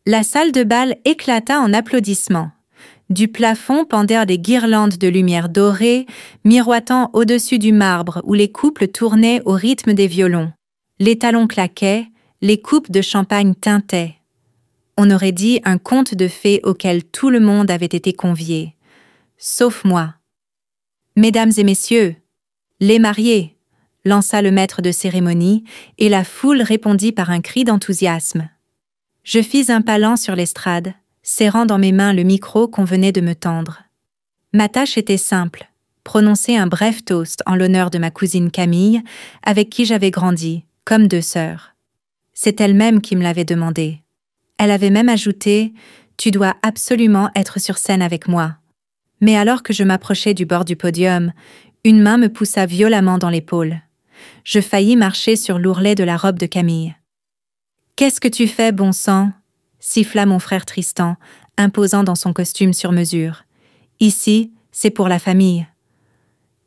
La salle de bal éclata en applaudissements. Du plafond pendèrent des guirlandes de lumière dorée, miroitant au-dessus du marbre où les couples tournaient au rythme des violons. Les talons claquaient, les coupes de champagne tintaient. On aurait dit un conte de fées auquel tout le monde avait été convié. Sauf moi. « Mesdames et messieurs, les mariés !» lança le maître de cérémonie, et la foule répondit par un cri d'enthousiasme. Je fis un pas lent sur l'estrade, serrant dans mes mains le micro qu'on venait de me tendre. Ma tâche était simple, prononcer un bref toast en l'honneur de ma cousine Camille, avec qui j'avais grandi, comme deux sœurs. C'est elle-même qui me l'avait demandé. Elle avait même ajouté « Tu dois absolument être sur scène avec moi ». Mais alors que je m'approchais du bord du podium, une main me poussa violemment dans l'épaule. Je faillis marcher sur l'ourlet de la robe de Camille. « Qu'est-ce que tu fais, bon sang ?» siffla mon frère Tristan, imposant dans son costume sur mesure. « Ici, c'est pour la famille. »«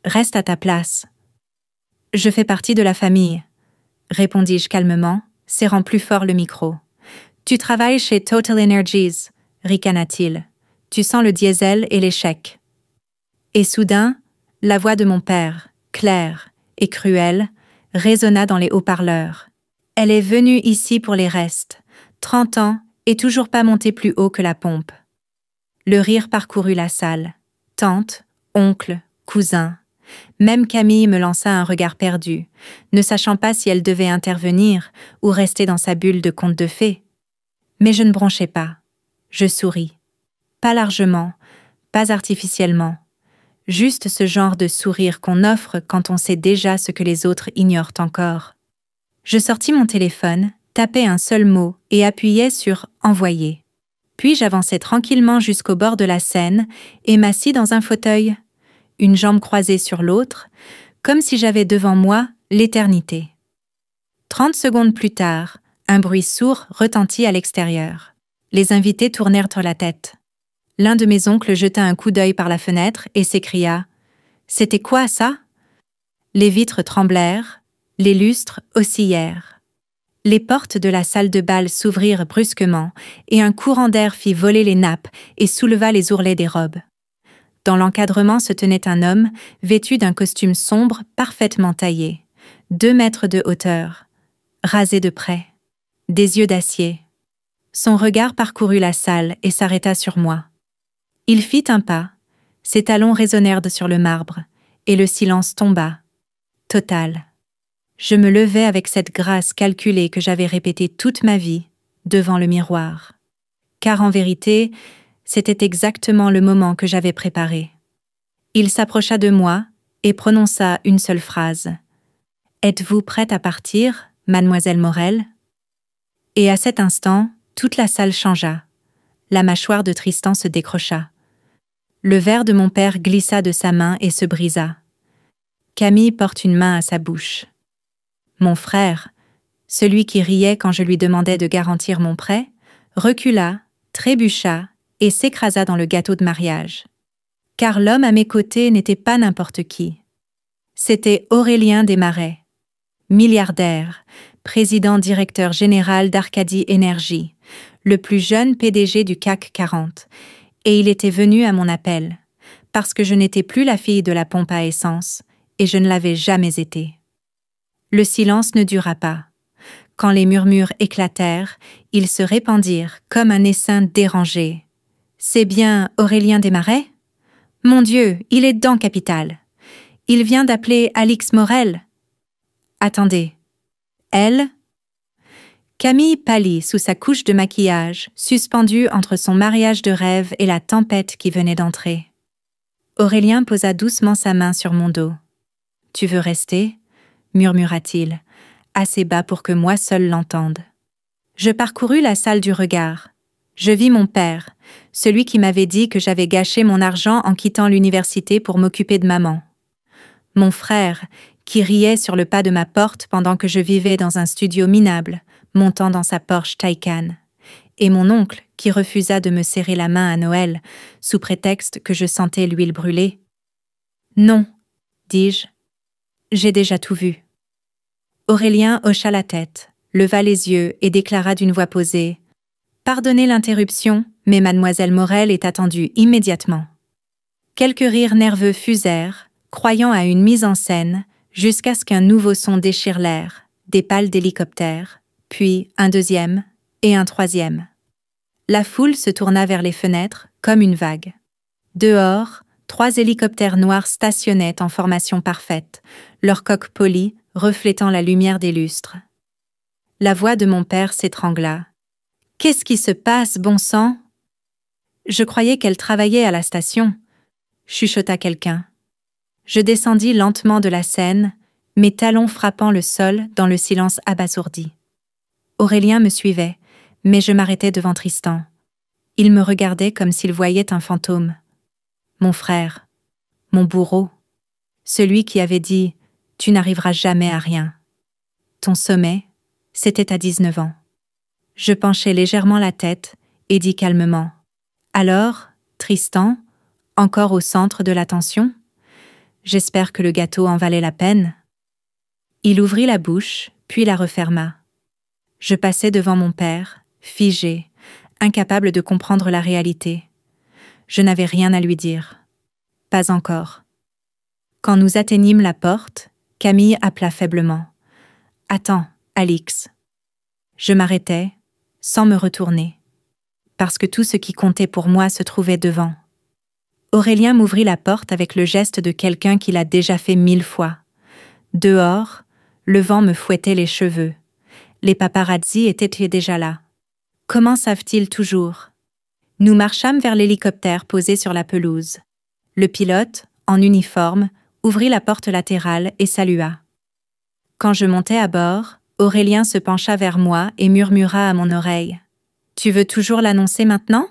Reste à ta place. »« Je fais partie de la famille, » répondis-je calmement, serrant plus fort le micro. « Tu travailles chez Total Energies, » ricana-t-il. « Tu sens le diesel et l'échec. » Et soudain, la voix de mon père, claire et cruelle, résonna dans les haut-parleurs. Elle est venue ici pour les restes, 30 ans et toujours pas montée plus haut que la pompe. Le rire parcourut la salle. Tante, oncle, cousin. Même Camille me lança un regard perdu, ne sachant pas si elle devait intervenir ou rester dans sa bulle de conte de fées. Mais je ne bronchai pas. Je souris. Pas largement, pas artificiellement. Juste ce genre de sourire qu'on offre quand on sait déjà ce que les autres ignorent encore. Je sortis mon téléphone, tapai un seul mot et appuyai sur « Envoyer ». Puis j'avançai tranquillement jusqu'au bord de la scène et m'assis dans un fauteuil, une jambe croisée sur l'autre, comme si j'avais devant moi l'éternité. 30 secondes plus tard, un bruit sourd retentit à l'extérieur. Les invités tournèrent la tête. L'un de mes oncles jeta un coup d'œil par la fenêtre et s'écria « C'était quoi, ça ?» Les vitres tremblèrent, les lustres oscillèrent. Les portes de la salle de bal s'ouvrirent brusquement et un courant d'air fit voler les nappes et souleva les ourlets des robes. Dans l'encadrement se tenait un homme vêtu d'un costume sombre parfaitement taillé, 2 mètres de hauteur, rasé de près, des yeux d'acier. Son regard parcourut la salle et s'arrêta sur moi. Il fit un pas, ses talons résonnèrent sur le marbre, et le silence tomba. Total. Je me levai avec cette grâce calculée que j'avais répétée toute ma vie, devant le miroir. Car en vérité, c'était exactement le moment que j'avais préparé. Il s'approcha de moi et prononça une seule phrase. « Êtes-vous prête à partir, mademoiselle Morel ?» Et à cet instant, toute la salle changea. La mâchoire de Tristan se décrocha. Le verre de mon père glissa de sa main et se brisa. Camille porte une main à sa bouche. Mon frère, celui qui riait quand je lui demandais de garantir mon prêt, recula, trébucha et s'écrasa dans le gâteau de mariage. Car l'homme à mes côtés n'était pas n'importe qui. C'était Aurélien Desmarais, milliardaire, président-directeur général d'Arcadie Énergie, le plus jeune PDG du CAC 40, et il était venu à mon appel, parce que je n'étais plus la fille de la pompe à essence, et je ne l'avais jamais été. Le silence ne dura pas. Quand les murmures éclatèrent, ils se répandirent comme un essaim dérangé. « C'est bien Aurélien Desmarais ? Mon Dieu, il est dans Capital. Il vient d'appeler Alix Morel. Attendez. Elle ?» Camille pâlit sous sa couche de maquillage, suspendue entre son mariage de rêve et la tempête qui venait d'entrer. Aurélien posa doucement sa main sur mon dos. « Tu veux rester ?» murmura-t-il, assez bas pour que moi seul l'entende. Je parcourus la salle du regard. Je vis mon père, celui qui m'avait dit que j'avais gâché mon argent en quittant l'université pour m'occuper de maman. Mon frère, qui riait sur le pas de ma porte pendant que je vivais dans un studio minable, montant dans sa Porsche Taycan, et mon oncle qui refusa de me serrer la main à Noël, sous prétexte que je sentais l'huile brûlée. « Non, » dis-je, « j'ai déjà tout vu. » Aurélien hocha la tête, leva les yeux et déclara d'une voix posée « Pardonnez l'interruption, mais mademoiselle Morel est attendue immédiatement. Quelques rires nerveux fusèrent, croyant à une mise en scène, jusqu'à ce qu'un nouveau son déchire l'air, des pales d'hélicoptères, puis un deuxième et un troisième. La foule se tourna vers les fenêtres, comme une vague. Dehors, 3 hélicoptères noirs stationnaient en formation parfaite, leurs coques polies reflétant la lumière des lustres. La voix de mon père s'étrangla. « Qu'est-ce qui se passe, bon sang ?» Je croyais qu'elle travaillait à la station, chuchota quelqu'un. Je descendis lentement de la scène, mes talons frappant le sol dans le silence abasourdi. Aurélien me suivait, mais je m'arrêtais devant Tristan. Il me regardait comme s'il voyait un fantôme. Mon frère, mon bourreau, celui qui avait dit « Tu n'arriveras jamais à rien ». Ton sommet, c'était à 19 ans. Je penchai légèrement la tête et dis calmement « Alors, Tristan, encore au centre de l'attention ? J'espère que le gâteau en valait la peine. » Il ouvrit la bouche, puis la referma. Je passai devant mon père, figé, incapable de comprendre la réalité. Je n'avais rien à lui dire. Pas encore. Quand nous atteignîmes la porte, Camille appela faiblement. « Attends, Alix. » Je m'arrêtai, sans me retourner, parce que tout ce qui comptait pour moi se trouvait devant. Aurélien m'ouvrit la porte avec le geste de quelqu'un qui l'a déjà fait 1000 fois. Dehors, le vent me fouettait les cheveux. Les paparazzis étaient déjà là. Comment savent-ils toujours ? Nous marchâmes vers l'hélicoptère posé sur la pelouse. Le pilote, en uniforme, ouvrit la porte latérale et salua. Quand je montai à bord, Aurélien se pencha vers moi et murmura à mon oreille. « Tu veux toujours l'annoncer maintenant ?»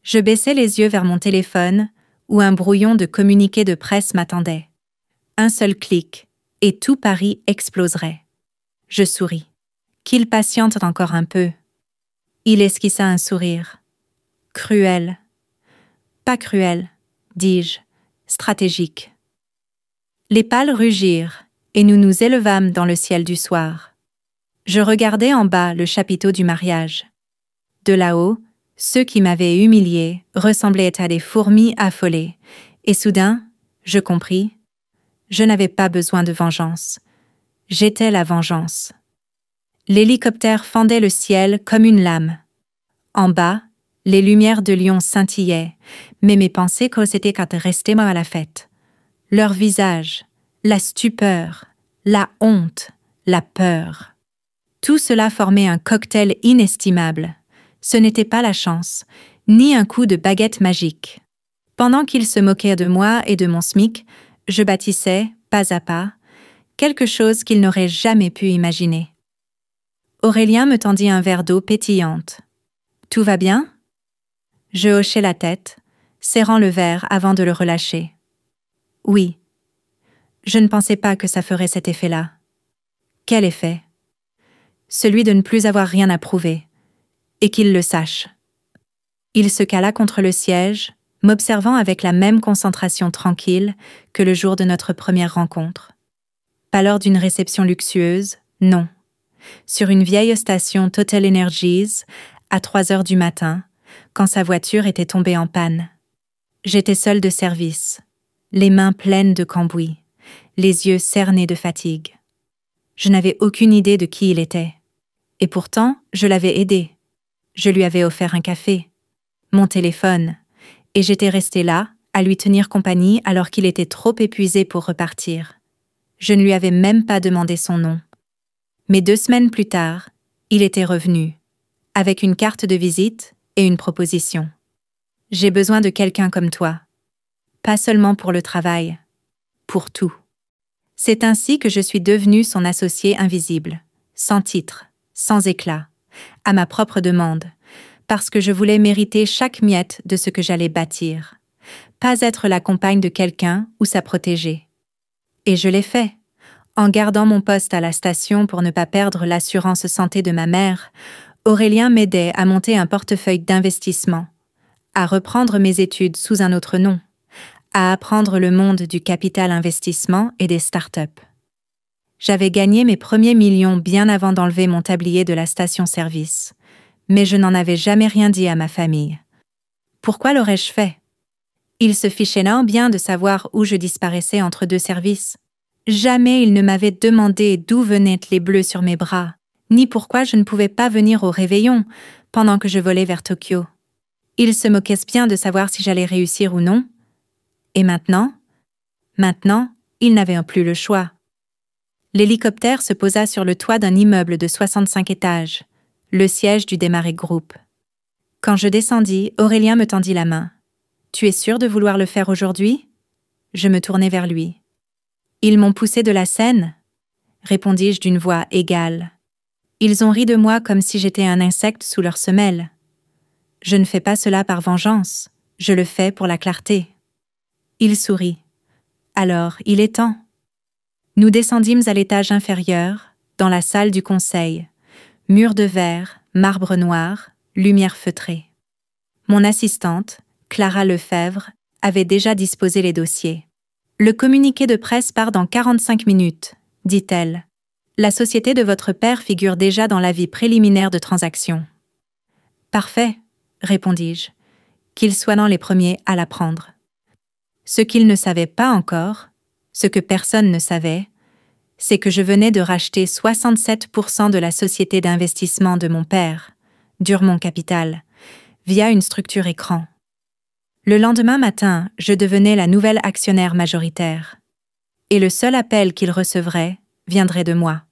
Je baissai les yeux vers mon téléphone, où un brouillon de communiqué de presse m'attendait. Un seul clic, et tout Paris exploserait. Je souris. Qu'il patiente encore un peu. Il esquissa un sourire. Cruel. Pas cruel, dis-je, stratégique. Les pales rugirent, et nous nous élevâmes dans le ciel du soir. Je regardais en bas le chapiteau du mariage. De là-haut, ceux qui m'avaient humilié ressemblaient à des fourmis affolées, et soudain, je compris, je n'avais pas besoin de vengeance. J'étais la vengeance. L'hélicoptère fendait le ciel comme une lame. En bas, les lumières de Lyon scintillaient, mais mes pensées s'étaient restées à la fête. Leurs visages, la stupeur, la honte, la peur. Tout cela formait un cocktail inestimable. Ce n'était pas la chance, ni un coup de baguette magique. Pendant qu'ils se moquaient de moi et de mon SMIC, je bâtissais, pas à pas, quelque chose qu'ils n'auraient jamais pu imaginer. Aurélien me tendit un verre d'eau pétillante. « Tout va bien ?» Je hochai la tête, serrant le verre avant de le relâcher. « Oui. » Je ne pensais pas que ça ferait cet effet-là. Quel effet ? Celui de ne plus avoir rien à prouver. Et qu'il le sache. Il se cala contre le siège, m'observant avec la même concentration tranquille que le jour de notre première rencontre. Pas lors d'une réception luxueuse, non. Sur une vieille station Total Energies, à 3 heures du matin, quand sa voiture était tombée en panne. J'étais seule de service, les mains pleines de cambouis, les yeux cernés de fatigue. Je n'avais aucune idée de qui il était. Et pourtant, je l'avais aidé. Je lui avais offert un café, mon téléphone, et j'étais restée là, à lui tenir compagnie alors qu'il était trop épuisé pour repartir. Je ne lui avais même pas demandé son nom. Mais 2 semaines plus tard, il était revenu, avec une carte de visite et une proposition. « J'ai besoin de quelqu'un comme toi. Pas seulement pour le travail, pour tout. » C'est ainsi que je suis devenue son associé invisible, sans titre, sans éclat, à ma propre demande, parce que je voulais mériter chaque miette de ce que j'allais bâtir, pas être la compagne de quelqu'un ou sa protégée. Et je l'ai fait. En gardant mon poste à la station pour ne pas perdre l'assurance santé de ma mère, Aurélien m'aidait à monter un portefeuille d'investissement, à reprendre mes études sous un autre nom, à apprendre le monde du capital investissement et des startups. J'avais gagné mes premiers millions bien avant d'enlever mon tablier de la station-service, Mais je n'en avais jamais rien dit à ma famille. Pourquoi l'aurais-je fait? Il se fichait là bien de savoir où je disparaissais entre deux services. Jamais il ne m'avait demandé d'où venaient les bleus sur mes bras, ni pourquoi je ne pouvais pas venir au réveillon pendant que je volais vers Tokyo. Il se moquait bien de savoir si j'allais réussir ou non. Et maintenant, il n'avait plus le choix. L'hélicoptère se posa sur le toit d'un immeuble de 65 étages, le siège du Desmarais Group. Quand je descendis, Aurélien me tendit la main. « Tu es sûr de vouloir le faire aujourd'hui ?» Je me tournai vers lui. « Ils m'ont poussé de la scène ?» répondis-je d'une voix égale. Ils ont ri de moi comme si j'étais un insecte sous leur semelle. Je ne fais pas cela par vengeance, je le fais pour la clarté. Il sourit. Alors, il est temps. Nous descendîmes à l'étage inférieur, dans la salle du conseil. Murs de verre, marbre noir, lumière feutrée. Mon assistante, Clara Lefebvre, avait déjà disposé les dossiers. « Le communiqué de presse part dans 45 minutes, dit-elle. La société de votre père figure déjà dans l'avis préliminaire de transaction. »« Parfait, » répondis-je, « qu'ils soient dans les premiers à l'apprendre. » Ce qu'ils ne savaient pas encore, ce que personne ne savait, c'est que je venais de racheter 67% de la société d'investissement de mon père, Durmont Capital, via une structure écran. Le lendemain matin, je devenais la nouvelle actionnaire majoritaire. Et le seul appel qu'il recevrait viendrait de moi.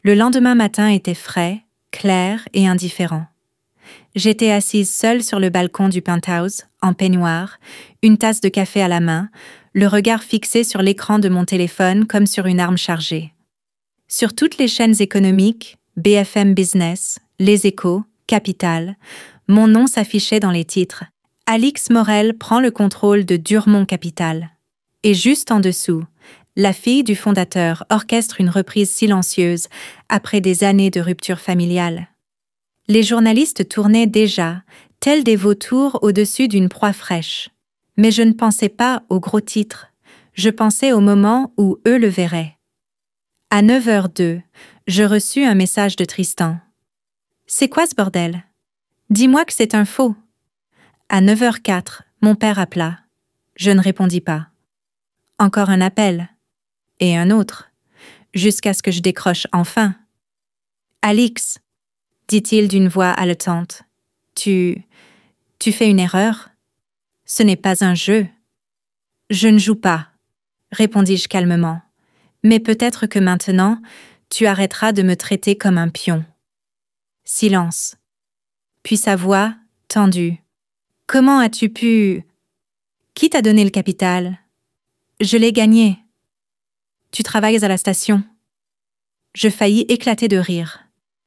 Le lendemain matin était frais, clair et indifférent. J'étais assise seule sur le balcon du penthouse, en peignoir, une tasse de café à la main, le regard fixé sur l'écran de mon téléphone comme sur une arme chargée. Sur toutes les chaînes économiques, BFM Business, Les Échos, Capital, mon nom s'affichait dans les titres. Alix Morel prend le contrôle de Durmont Capital. Et juste en dessous, la fille du fondateur orchestre une reprise silencieuse après des années de rupture familiale. Les journalistes tournaient déjà, tels des vautours au-dessus d'une proie fraîche. Mais je ne pensais pas aux gros titres, je pensais au moment où eux le verraient. À 9h02, je reçus un message de Tristan. « C'est quoi ce bordel? Dis-moi que c'est un faux. » À 9h04, mon père appela. Je ne répondis pas. Encore un appel. Et un autre. Jusqu'à ce que je décroche enfin. « Alix, » dit-il d'une voix haletante. « Tu fais une erreur? Ce n'est pas un jeu. » « Je ne joue pas, » répondis-je calmement. « Mais peut-être que maintenant, tu arrêteras de me traiter comme un pion. » Silence. Puis sa voix, tendue. « Comment as-tu pu... » « Qui t'a donné le capital? »« Je l'ai gagné. »« Tu travailles à la station. » Je faillis éclater de rire.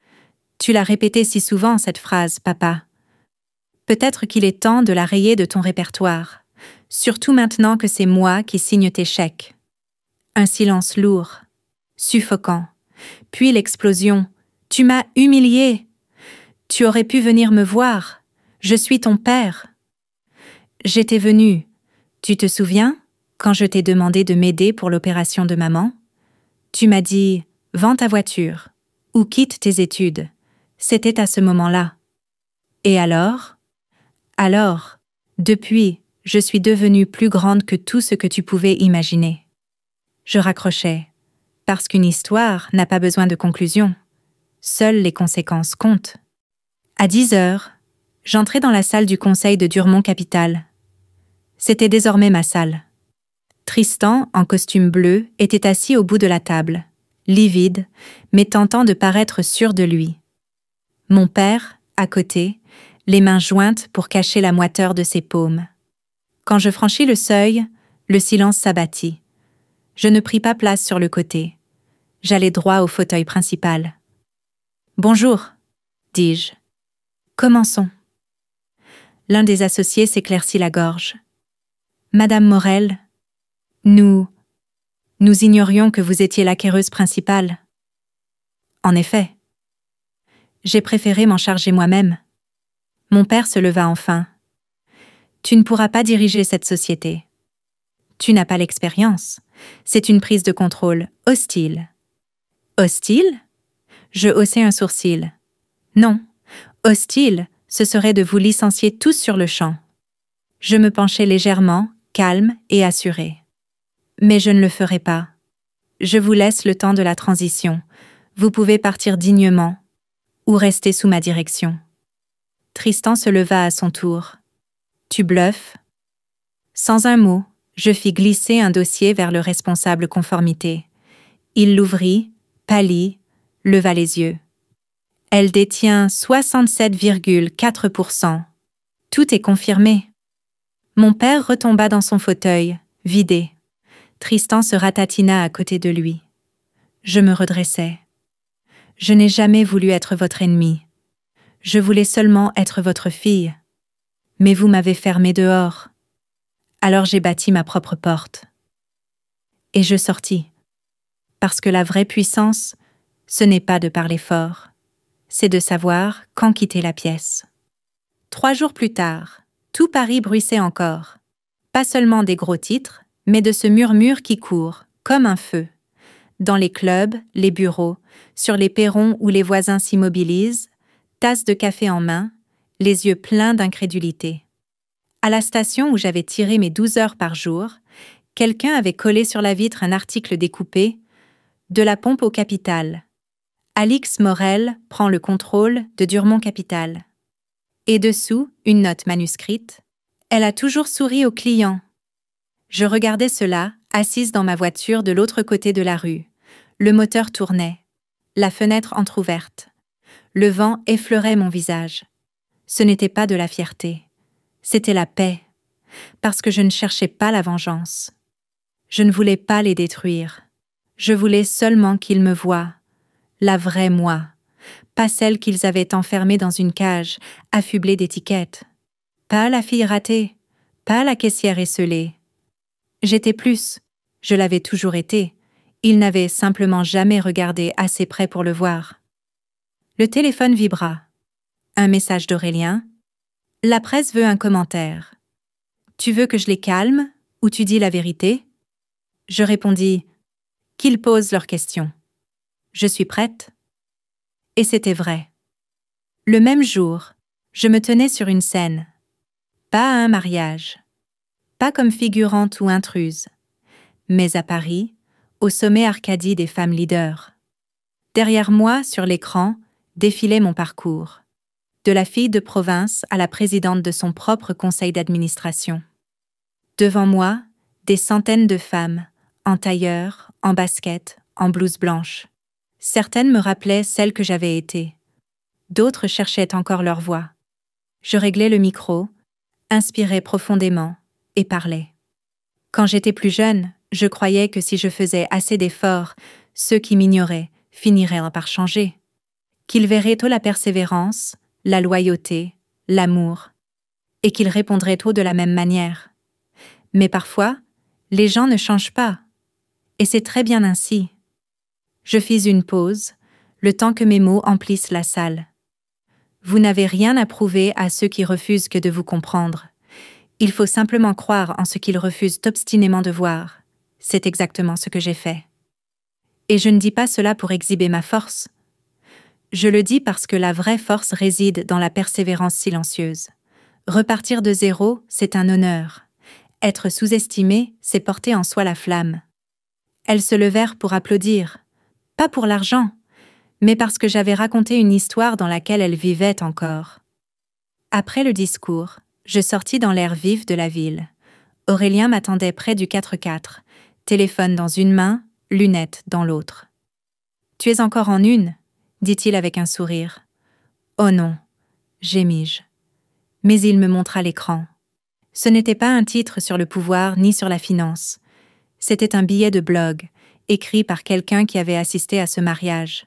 « Tu l'as répétée si souvent, cette phrase, papa. Peut-être qu'il est temps de la rayer de ton répertoire, surtout maintenant que c'est moi qui signe tes chèques. » Un silence lourd, suffocant, puis l'explosion. « Tu m'as humiliée. Tu aurais pu venir me voir. Je suis ton père. » J'étais venue. Tu te souviens, quand je t'ai demandé de m'aider pour l'opération de maman? Tu m'as dit « Vends ta voiture ou quitte tes études. » C'était à ce moment-là. Et alors? Alors, depuis, je suis devenue plus grande que tout ce que tu pouvais imaginer. Je raccrochais, parce qu'une histoire n'a pas besoin de conclusion. Seules les conséquences comptent. À 10h, j'entrai dans la salle du conseil de Durmont Capital. C'était désormais ma salle. Tristan, en costume bleu, était assis au bout de la table, livide, mais tentant de paraître sûr de lui. Mon père, à côté, les mains jointes pour cacher la moiteur de ses paumes. Quand je franchis le seuil, le silence s'abattit. Je ne pris pas place sur le côté. J'allai droit au fauteuil principal. « Bonjour, » dis-je. « Commençons. » L'un des associés s'éclaircit la gorge. « Madame Morel, nous ignorions que vous étiez l'acquéreuse principale. » En effet. J'ai préféré m'en charger moi-même. Mon père se leva enfin. « Tu ne pourras pas diriger cette société. Tu n'as pas l'expérience. C'est une prise de contrôle hostile. » Hostile? Je haussai un sourcil. Non, Hostile, ce serait de vous licencier tous sur le champ. Je me penchai légèrement, calme et assuré. Mais je ne le ferai pas. Je vous laisse le temps de la transition. Vous pouvez partir dignement ou rester sous ma direction. Tristan se leva à son tour. Tu bluffes? Sans un mot, je fis glisser un dossier vers le responsable conformité. Il l'ouvrit, pâlit, leva les yeux. Elle détient 67,4%. Tout est confirmé. Mon père retomba dans son fauteuil, vidé. Tristan se ratatina à côté de lui. Je me redressai. Je n'ai jamais voulu être votre ennemi. Je voulais seulement être votre fille. Mais vous m'avez fermée dehors. Alors j'ai bâti ma propre porte. Et je sortis. Parce que la vraie puissance, ce n'est pas de parler fort. C'est de savoir quand quitter la pièce. 3 jours plus tard, tout Paris bruissait encore. Pas seulement des gros titres, mais de ce murmure qui court, comme un feu. Dans les clubs, les bureaux, sur les perrons où les voisins s'immobilisent, tasse de café en main, les yeux pleins d'incrédulité. À la station où j'avais tiré mes 12 heures par jour, quelqu'un avait collé sur la vitre un article découpé « De la pompe au capital. Alix Morel prend le contrôle de Durmont Capital. » Et dessous, une note manuscrite « Elle a toujours souri aux clients. » Je regardais cela, assise dans ma voiture de l'autre côté de la rue. Le moteur tournait, la fenêtre entr'ouverte. Le vent effleurait mon visage. Ce n'était pas de la fierté, c'était la paix, parce que je ne cherchais pas la vengeance. Je ne voulais pas les détruire. Je voulais seulement qu'ils me voient, la vraie moi, pas celle qu'ils avaient enfermée dans une cage, affublée d'étiquettes. Pas la fille ratée, pas la caissière esseulée. J'étais plus, je l'avais toujours été. Ils n'avaient simplement jamais regardé assez près pour le voir. Le téléphone vibra. Un message d'Aurélien. La presse veut un commentaire. Tu veux que je les calme ou tu dis la vérité? Je répondis qu'ils posent leurs questions. Je suis prête. Et c'était vrai. Le même jour, je me tenais sur une scène. Pas à un mariage. Pas comme figurante ou intruse. Mais à Paris, au sommet Arcadie des femmes leaders. Derrière moi, sur l'écran, défilait mon parcours. De la fille de province à la présidente de son propre conseil d'administration. Devant moi, des centaines de femmes, en tailleur, en basket, en blouse blanche. Certaines me rappelaient celles que j'avais été. D'autres cherchaient encore leur voix. Je réglais le micro, inspirais profondément et parlais. Quand j'étais plus jeune, je croyais que si je faisais assez d'efforts, ceux qui m'ignoraient finiraient par changer. Qu'ils verraient tôt la persévérance, la loyauté, l'amour, et qu'ils répondraient tôt de la même manière. Mais parfois, les gens ne changent pas, et c'est très bien ainsi. Je fis une pause, le temps que mes mots emplissent la salle. Vous n'avez rien à prouver à ceux qui refusent que de vous comprendre. Il faut simplement croire en ce qu'ils refusent obstinément de voir. C'est exactement ce que j'ai fait. Et je ne dis pas cela pour exhiber ma force. Je le dis parce que la vraie force réside dans la persévérance silencieuse. Repartir de zéro, c'est un honneur. Être sous-estimé, c'est porter en soi la flamme. Elles se levèrent pour applaudir. Pas pour l'argent, mais parce que j'avais raconté une histoire dans laquelle elles vivaient encore. Après le discours, je sortis dans l'air vif de la ville. Aurélien m'attendait près du 4x4, téléphone dans une main, lunettes dans l'autre. « Tu es encore en une ?» dit-il avec un sourire. « Oh non !» gémis-je. Mais il me montra l'écran. Ce n'était pas un titre sur le pouvoir ni sur la finance. C'était un billet de blog, écrit par quelqu'un qui avait assisté à ce mariage.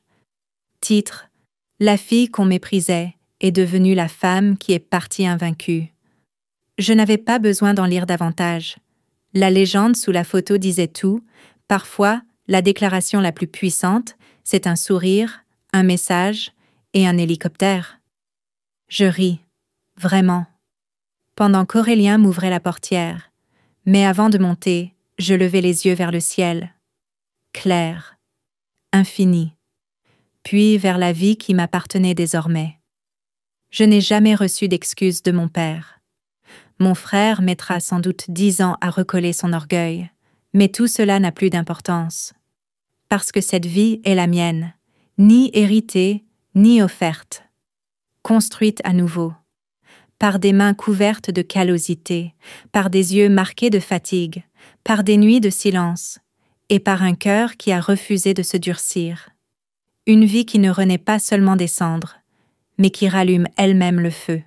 Titre « La fille qu'on méprisait est devenue la femme qui est partie invaincue ». Je n'avais pas besoin d'en lire davantage. La légende sous la photo disait tout. Parfois, la déclaration la plus puissante, c'est un sourire, un message et un hélicoptère. Je ris, vraiment. Pendant qu'Aurélien m'ouvrait la portière. Mais avant de monter, je levai les yeux vers le ciel. Clair, infini. Puis vers la vie qui m'appartenait désormais. Je n'ai jamais reçu d'excuses de mon père. Mon frère mettra sans doute 10 ans à recoller son orgueil, mais tout cela n'a plus d'importance. Parce que cette vie est la mienne, ni héritée, ni offerte. Construite à nouveau. Par des mains couvertes de callosité, par des yeux marqués de fatigue, par des nuits de silence, et par un cœur qui a refusé de se durcir. Une vie qui ne renaît pas seulement des cendres, mais qui rallume elle-même le feu.